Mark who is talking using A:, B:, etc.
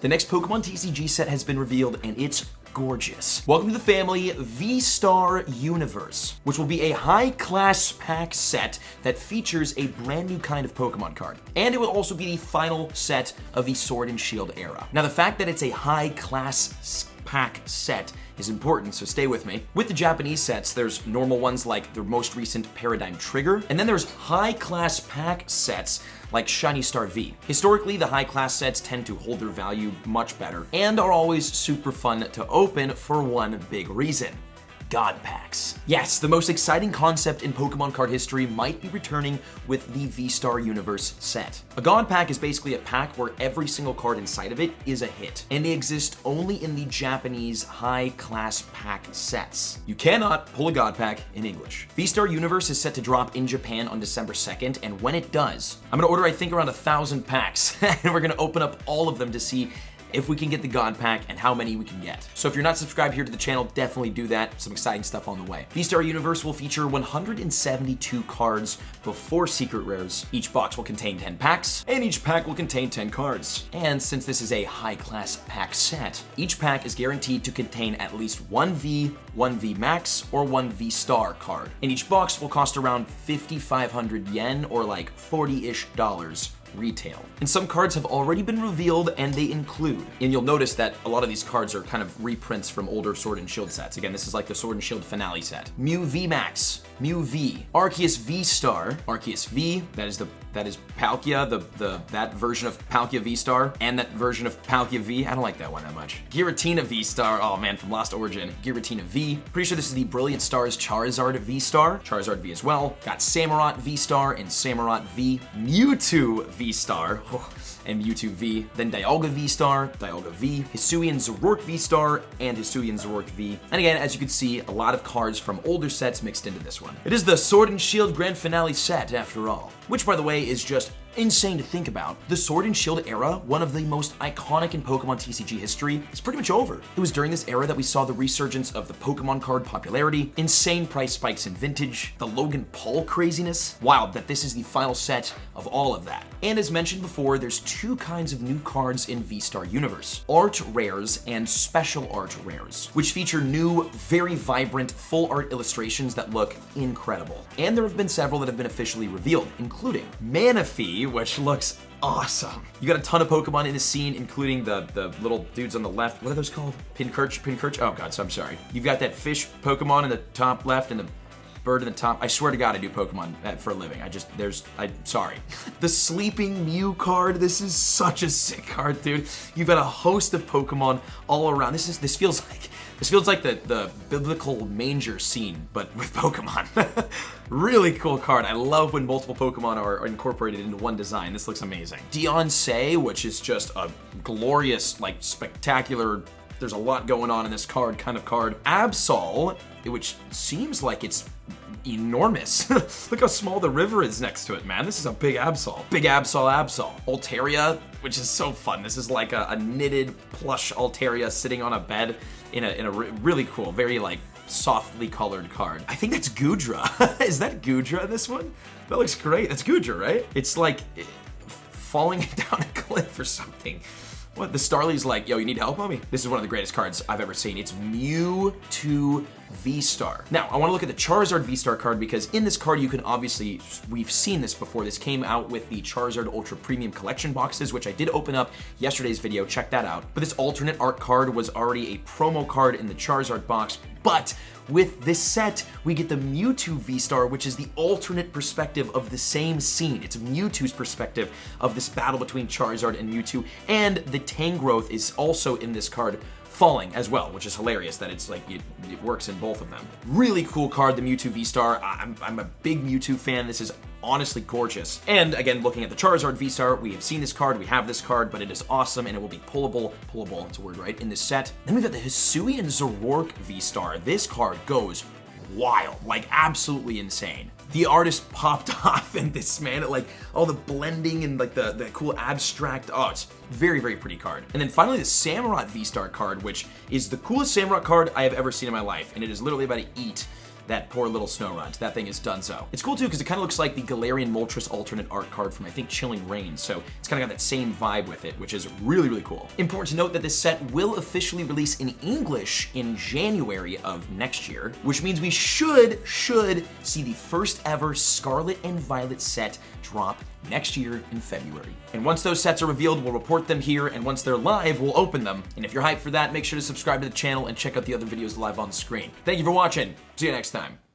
A: The next Pokemon TCG set has been revealed, and it's gorgeous. Welcome to the family, VSTAR Universe, which will be a high-class pack set that features a brand new kind of Pokemon card. And it will also be the final set of the Sword and Shield era. Now, the fact that it's a high-class pack set is important, so stay with me. With the Japanese sets, there's normal ones like the most recent Paradigm Trigger, and then there's high-class pack sets like Shiny Star V. Historically, the high-class sets tend to hold their value much better and are always super fun to open for one big reason: God packs. Yes, the most exciting concept in Pokemon card history might be returning with the VSTAR Universe set. A God pack is basically a pack where every single card inside of it is a hit, and they exist only in the Japanese high-class pack sets. You cannot pull a God pack in English. VSTAR Universe is set to drop in Japan on December 2nd, and when it does, I'm gonna order, I think, around 1,000 packs, and we're gonna open up all of them to see if we can get the God pack and how many we can get. So if you're not subscribed here to the channel, definitely do that. Some exciting stuff on the way. VSTAR Universe will feature 172 cards before secret rares. Each box will contain 10 packs, and each pack will contain 10 cards. And since this is a high-class pack set, each pack is guaranteed to contain at least one V, one V Max, or one V-Star card. And each box will cost around 5,500 yen, or like $40-ish retail. And some cards have already been revealed, and they include, and you'll notice that a lot of these cards are kind of reprints from older Sword and Shield sets. Again, this is like the Sword and Shield finale set. Mew V Max, Mew V, Arceus V-Star, Arceus V, that is Palkia, that version of Palkia V-Star, and that version of Palkia V. I don't like that one that much. Giratina V-Star, oh man, from Lost Origin. Giratina V. Pretty sure this is the Brilliant Stars Charizard V-Star. Charizard V as well. Got Samurott V-Star and Samurott V. Mewtwo V-Star. And Mewtwo V, then Dialga V-Star, Dialga V, Hisuian Zoroark V-Star, and Hisuian Zoroark V. And again, as you can see, a lot of cards from older sets mixed into this one. It is the Sword and Shield Grand Finale set, after all. Which, by the way, is just insane to think about. The Sword and Shield era, one of the most iconic in Pokemon TCG history, is pretty much over. It was during this era that we saw the resurgence of the Pokemon card popularity, insane price spikes in vintage, the Logan Paul craziness. Wild that this is the final set of all of that. And as mentioned before, there's two kinds of new cards in VSTAR Universe: art rares and special art rares, which feature new, very vibrant, full art illustrations that look incredible. And there have been several that have been officially revealed, including Manaphy, which looks awesome. You got a ton of Pokemon in the scene, including the little dudes on the left. What are those called? Pincurch? Oh god, so I'm sorry. You've got that fish Pokemon in the top left and the bird in the top. I swear to god I do Pokemon for a living. I'm sorry. The Sleeping Mew card, this is such a sick card, dude. You've got a host of Pokemon all around. This feels like the biblical manger scene, but with Pokemon. Really cool card. I love when multiple Pokemon are incorporated into one design. This looks amazing. Deoncé, which is just a glorious, like, spectacular, there's a lot going on in this card kind of card. Absol, which seems like it's enormous. Look how small the river is next to it, man. This is a big Absol. Big Absol. Altaria, which is so fun. This is like a knitted plush Altaria sitting on a bed in a really cool, very like softly colored card. I think that's Goodra. Is that Goodra, this one? That looks great. That's Goodra, right? It's like falling down a cliff or something. What? The Starly's like, yo, you need help, homie? This is one of the greatest cards I've ever seen. It's Mewtwo V-Star. Now, I want to look at the Charizard V-Star card because in this card, you can obviously, we've seen this before. This came out with the Charizard Ultra Premium Collection boxes, which I did open up yesterday's video. Check that out. But this alternate art card was already a promo card in the Charizard box. But with this set, we get the Mewtwo V-Star, which is the alternate perspective of the same scene. It's Mewtwo's perspective of this battle between Charizard and Mewtwo, and the Tangrowth is also in this card, falling as well, which is hilarious that it's like it works in both of them. Really cool card, the Mewtwo V-Star. I'm a big Mewtwo fan. This is honestly gorgeous. And again, looking at the Charizard V-Star, we have seen this card, we have this card, but it is awesome and it will be pullable, it's a word, right, in this set. Then we've got the Hisuian Zoroark V-Star. This card goes wild, like absolutely insane. The artist popped off in this, man. Like all the blending and like the cool abstract. Oh, it's very, very pretty card. And then finally the Samurott V-Star card, which is the coolest Samurott card I have ever seen in my life. And it is literally about to eat that poor little snow runt. That thing is donezo. It's cool too because it kind of looks like the Galarian Moltres alternate art card from I think Chilling Reign, so it's kind of got that same vibe with it, which is really, really cool. Important to note that this set will officially release in English in January of next year, which means we should see the first ever Scarlet and Violet set drop next year in February. And once those sets are revealed, we'll report them here, and once they're live, we'll open them. And if you're hyped for that, make sure to subscribe to the channel and check out the other videos live on the screen. Thank you for watching. See you next time.